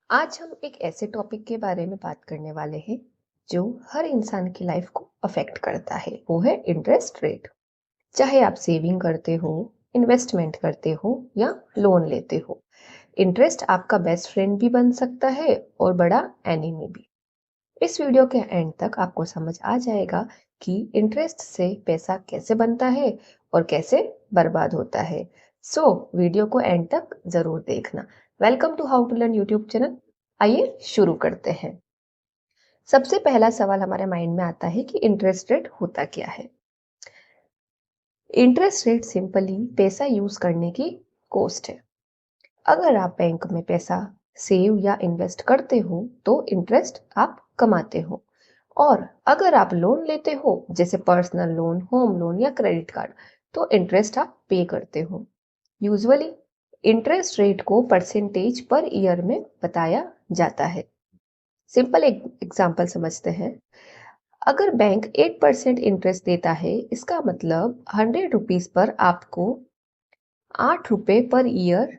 आज हम एक ऐसे टॉपिक के बारे में बात करने वाले हैं जो हर इंसान की लाइफ को अफेक्ट करता है। वो है इंटरेस्ट रेट। चाहे आप सेविंग करते हो, इन्वेस्टमेंट करते हो या लोन लेते हो, इंटरेस्ट आपका बेस्ट फ्रेंड भी बन सकता है और बड़ा एनिमी भी। इस वीडियो के एंड तक आपको समझ आ जाएगा कि इंटरेस्ट से पैसा कैसे बनता है और कैसे बर्बाद होता है। वीडियो को एंड तक जरूर देखना। Welcome to how to learn YouTube channel. आइए शुरू करते हैं। सबसे पहला सवाल हमारे माइंड में आता है कि इंटरेस्ट रेट होता क्या है। इंटरेस्ट रेट सिंपली पैसा यूज करने की कॉस्ट है। अगर आप बैंक में पैसा सेव या इन्वेस्ट करते हो तो इंटरेस्ट आप कमाते हो, और अगर आप लोन लेते हो जैसे पर्सनल लोन, होम लोन या क्रेडिट कार्ड, तो इंटरेस्ट आप पे करते हो। यूजुअली इंटरेस्ट रेट को परसेंटेज पर ईयर में बताया जाता है। सिंपल एक एग्जांपल समझते हैं। अगर बैंक 8% इंटरेस्ट देता है, इसका मतलब 100 रुपीज पर आपको 8 रुपए पर ईयर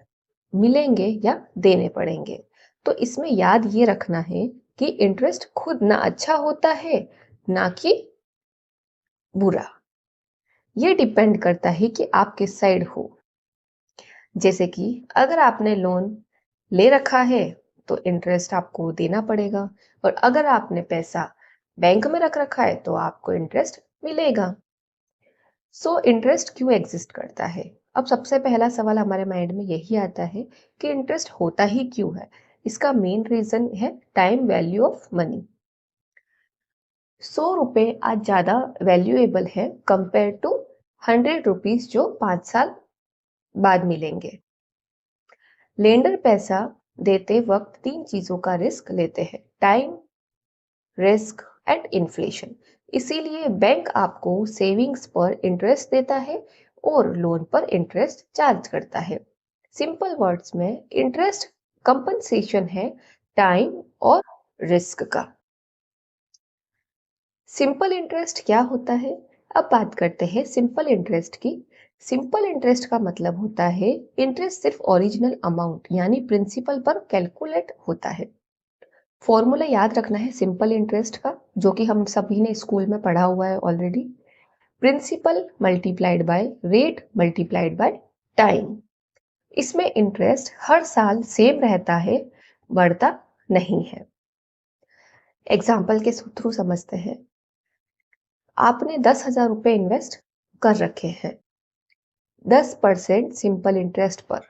मिलेंगे या देने पड़ेंगे। तो इसमें याद ये रखना है कि इंटरेस्ट खुद ना अच्छा होता है ना कि बुरा। ये डिपेंड करता है कि आप किस साइड हो। जैसे कि अगर आपने लोन ले रखा है तो इंटरेस्ट आपको देना पड़ेगा, और अगर आपने पैसा बैंक में रख रखा है तो आपको इंटरेस्ट मिलेगा। इंटरेस्ट क्यों एग्जिस्ट करता है? अब सबसे पहला सवाल हमारे माइंड में यही आता है कि इंटरेस्ट होता ही क्यों है। इसका मेन रीजन है टाइम वैल्यू ऑफ मनी। 100 रुपए आज ज्यादा वैल्यूएबल है कंपेयर टू 100 रुपीज जो 5 साल बाद मिलेंगे। लेंडर पैसा देते वक्त 3 चीजों का रिस्क लेते हैं: टाइम, रिस्क एंड इन्फ्लेशन। इसीलिए बैंक आपको सेविंग्स पर इंटरेस्ट देता है और लोन पर इंटरेस्ट चार्ज करता है। सिंपल वर्ड्स में इंटरेस्ट कंपनसेशन है टाइम और रिस्क का। सिंपल इंटरेस्ट क्या होता है? अब बात करते हैं सिंपल इंटरेस्ट की। सिंपल इंटरेस्ट का मतलब होता है इंटरेस्ट सिर्फ ओरिजिनल अमाउंट यानी प्रिंसिपल पर कैलकुलेट होता है। फॉर्मूला याद रखना है सिंपल इंटरेस्ट का, जो कि हम सभी ने स्कूल में पढ़ा हुआ है already. Principal multiplied by rate multiplied by time. इसमें इंटरेस्ट हर साल सेम रहता है, बढ़ता नहीं है। एग्जाम्पल के थ्रू समझते हैं। आपने 10,000 रुपए इन्वेस्ट कर रखे हैं 10% सिंपल इंटरेस्ट पर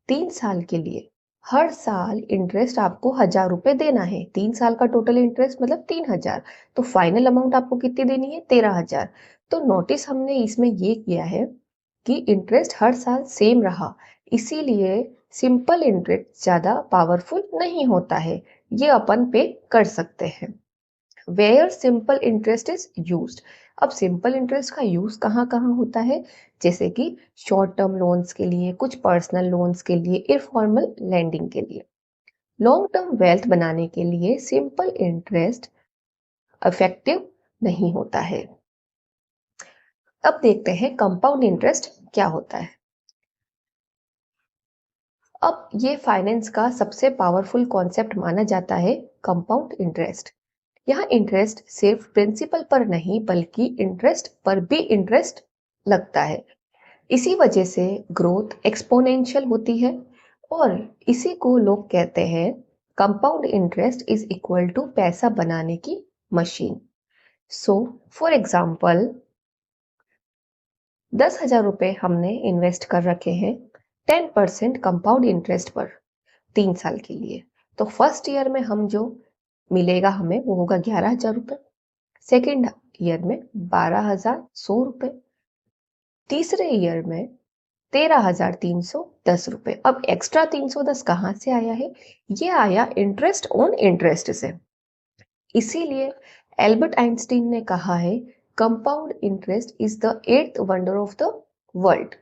3 साल के लिए। हर साल इंटरेस्ट आपको 1,000 रुपए देना है। 3 साल का टोटल इंटरेस्ट मतलब 3,000। तो फाइनल अमाउंट आपको कितनी देनी है? 13,000। तो नोटिस हमने इसमें ये किया है कि इंटरेस्ट हर साल सेम रहा, इसीलिए सिंपल इंटरेस्ट ज्यादा पावरफुल नहीं होता है। ये अपन पे कर सकते हैं। Where simple interest is used. अब सिंपल इंटरेस्ट का यूज कहाँ कहाँ होता है? जैसे कि शॉर्ट टर्म लोन्स के लिए, कुछ पर्सनल लोन्स के लिए, इनफॉर्मल लैंडिंग के लिए। लॉन्ग टर्म वेल्थ बनाने के लिए सिंपल इंटरेस्ट इफेक्टिव नहीं होता है। अब देखते हैं कंपाउंड इंटरेस्ट क्या होता है। अब ये फाइनेंस का सबसे पावरफुल कॉन्सेप्ट माना जाता है कंपाउंड इंटरेस्ट। यहाँ इंटरेस्ट सिर्फ प्रिंसिपल पर नहीं बल्कि इंटरेस्ट पर भी इंटरेस्ट लगता है। इसी वजह से ग्रोथ एक्सपोनेंशियल होती है, और इसी को लोग कहते हैं compound interest is equal to पैसा बनाने की मशीन। फॉर एग्जाम्पल 10,000 रुपए हमने इन्वेस्ट कर रखे हैं 10% कंपाउंड इंटरेस्ट पर 3 साल के लिए। तो फर्स्ट ईयर में हम जो मिलेगा हमें वो होगा 11,000 रुपए, सेकेंड ईयर में 12,100 रुपए, तीसरे ईयर में 13,310 रुपए। अब एक्स्ट्रा 310 कहाँ से आया है? ये आया इंटरेस्ट ऑन इंटरेस्ट से। इसीलिए एल्बर्ट आइंस्टीन ने कहा है compound interest is the eighth wonder of the world.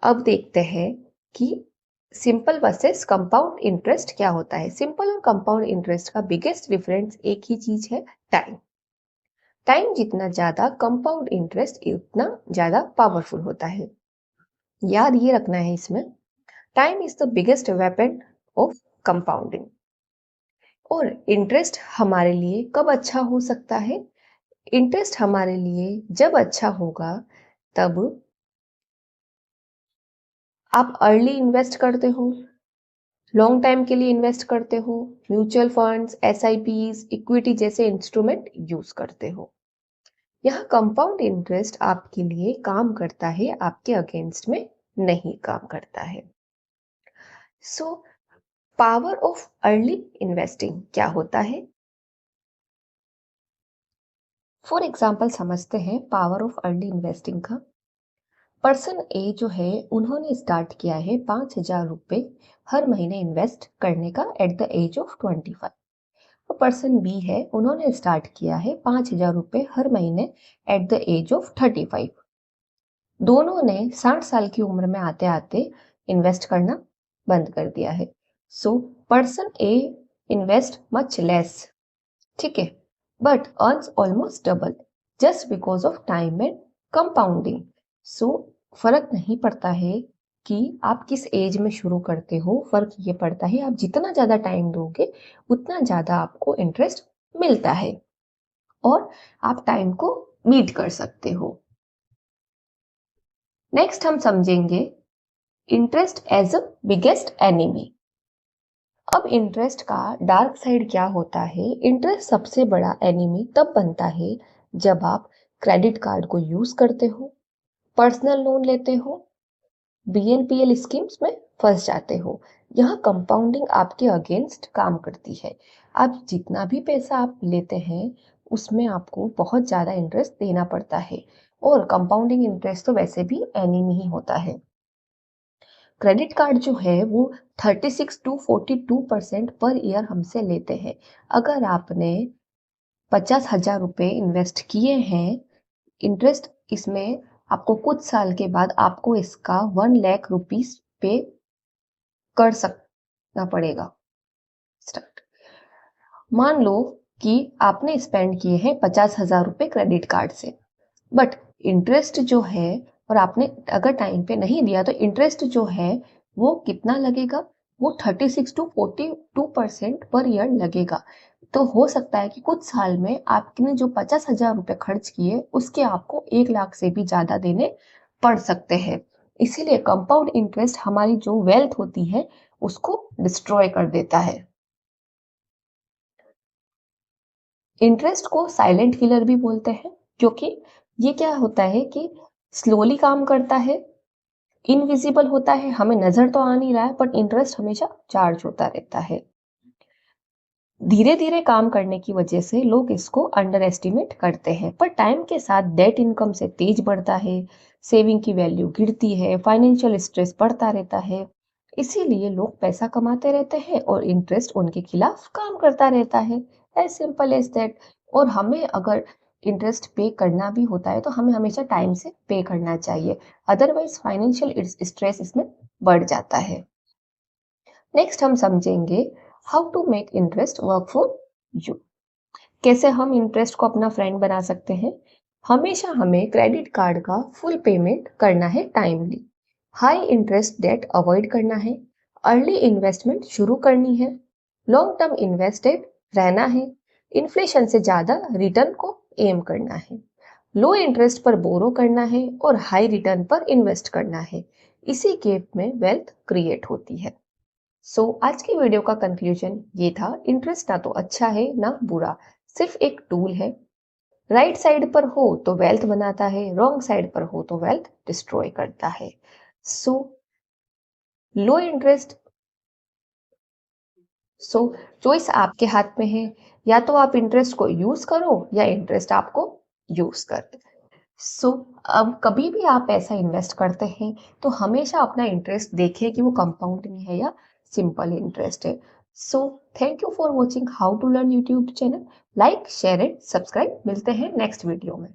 अब देखते हैं कि सिंपल वर्सेस कंपाउंड इंटरेस्ट क्या होता है। सिंपल और कंपाउंड इंटरेस्ट का बिगेस्ट डिफरेंस एक ही चीज है, टाइम। टाइम जितना ज्यादा कंपाउंड इंटरेस्ट उतना ज्यादा पावरफुल होता है। याद ये रखना है इसमें, time is the biggest weapon of compounding. और इंटरेस्ट हमारे लिए कब अच्छा हो सकता है? इंटरेस्ट हमारे लिए जब अच्छा होगा तब आप अर्ली इन्वेस्ट करते हो, लॉन्ग टाइम के लिए इन्वेस्ट करते हो, म्यूचुअल फंड्स, एसआईपीज, इक्विटी जैसे इंस्ट्रूमेंट यूज करते हो। यहाँ कंपाउंड इंटरेस्ट आपके लिए काम करता है, आपके अगेंस्ट में नहीं काम करता है। So power of early investing क्या होता है? फॉर एग्जाम्पल समझते हैं पावर ऑफ अर्ली इन्वेस्टिंग का। पर्सन ए जो है उन्होंने स्टार्ट किया है 5,000 रुपये हर महीने इन्वेस्ट करने का एट द एज ऑफ 25। तो पर्सन बी है, उन्होंने स्टार्ट किया है 5,000 रुपये हर महीने एट द एज ऑफ 35। दोनों ने 60 साल की उम्र में आते आते इन्वेस्ट करना बंद कर दिया है। So person A invest much less, ठीक है, but earns almost double just because of time and compounding. So फर्क नहीं पड़ता है कि आप किस एज में शुरू करते हो, फर्क ये पड़ता है आप जितना ज्यादा टाइम दोगे उतना ज्यादा आपको इंटरेस्ट मिलता है और आप टाइम को मीट कर सकते हो। नेक्स्ट हम समझेंगे interest as a biggest enemy. अब इंटरेस्ट का डार्क साइड क्या होता है? इंटरेस्ट सबसे बड़ा एनिमी तब बनता है जब आप क्रेडिट कार्ड को यूज करते हो, पर्सनल लोन लेते हो, बीएनपीएल स्कीम्स में फंस जाते हो। यह कंपाउंडिंग आपके अगेंस्ट काम करती है। आप जितना भी पैसा आप लेते हैं उसमें आपको बहुत ज्यादा इंटरेस्ट देना पड़ता है और कंपाउंडिंग इंटरेस्ट तो वैसे भी एनिमी ही होता है। क्रेडिट कार्ड जो है वो 36 टू 42% पर ईयर हमसे लेते हैं। अगर आपने 50,000 रुपये इन्वेस्ट किए हैं, इंटरेस्ट इसमें आपको कुछ साल के बाद आपको इसका 1 लाख रुपीस पे कर सकना पड़ेगा। स्टार्ट। मान लो कि आपने स्पेंड किए हैं 50,000 रुपये क्रेडिट कार्ड से, बट इंटरेस्ट जो है, और आपने अगर टाइम पे नहीं दिया तो इंटरेस्ट जो है वो कितना लगेगा? वो 36 टू 42% पर ईयर लगेगा। तो हो सकता है कि कुछ साल में आपने जो 50,000 रुपये खर्च किए उसके आपको 1 लाख से भी ज्यादा देने पड़ सकते हैं। इसीलिए कंपाउंड इंटरेस्ट हमारी जो वेल्थ होती है उसको डिस्ट्रॉय कर देता है। इंटरेस्ट को साइलेंट किलर भी बोलते हैं क्योंकि ये क्या होता है कि स्लोली काम करता है, इनविजिबल होता है, हमें नजर तो आ नहीं रहा है, बट इंटरेस्ट हमेशा चार्ज होता रहता है। धीरे धीरे काम करने की वजह से लोग इसको अंडर एस्टिमेट करते हैं, पर टाइम के साथ डेट इनकम से तेज बढ़ता है, सेविंग की वैल्यू गिरती है, फाइनेंशियल स्ट्रेस बढ़ता रहता है। इसीलिए लोग पैसा कमाते रहते हैं और इंटरेस्ट उनके खिलाफ काम करता रहता है। As simple as that. और हमें अगर इंटरेस्ट पे करना भी होता है तो हमें हमेशा टाइम से पे करना चाहिए, अदरवाइज फाइनेंशियल स्ट्रेस इसमें बढ़ जाता है। नेक्स्ट हम समझेंगे how to make interest work for you. कैसे हम इंटरेस्ट को अपना फ्रेंड बना सकते हैं? हमेशा हमें क्रेडिट कार्ड का फुल पेमेंट करना है timely, high interest debt avoid करना है, अर्ली इन्वेस्टमेंट शुरू करनी है, लॉन्ग टर्म इन्वेस्टेड रहना है, इन्फ्लेशन से ज्यादा रिटर्न को एम करना है, लो इंटरेस्ट पर बोरो करना है और हाई रिटर्न पर इन्वेस्ट करना है। इसी गेप में वेल्थ क्रिएट होती है। आज की वीडियो का कंक्लूजन ये था, इंटरेस्ट ना तो अच्छा है ना बुरा, सिर्फ एक टूल है। राइट साइड पर हो तो वेल्थ बनाता है, रॉन्ग साइड पर हो तो वेल्थ डिस्ट्रॉय करता है। सो लो इंटरेस्ट, सो चॉइस आपके हाथ में है, या तो आप इंटरेस्ट को यूज करो या इंटरेस्ट आपको यूज कर। सो अब कभी भी आप पैसा इन्वेस्ट करते हैं तो हमेशा अपना इंटरेस्ट देखें कि वो कंपाउंडिंग है या सिंपल इंटरेस्ट है। So thank you for watching how to learn YouTube channel. Like share and subscribe. मिलते हैं नेक्स्ट वीडियो में।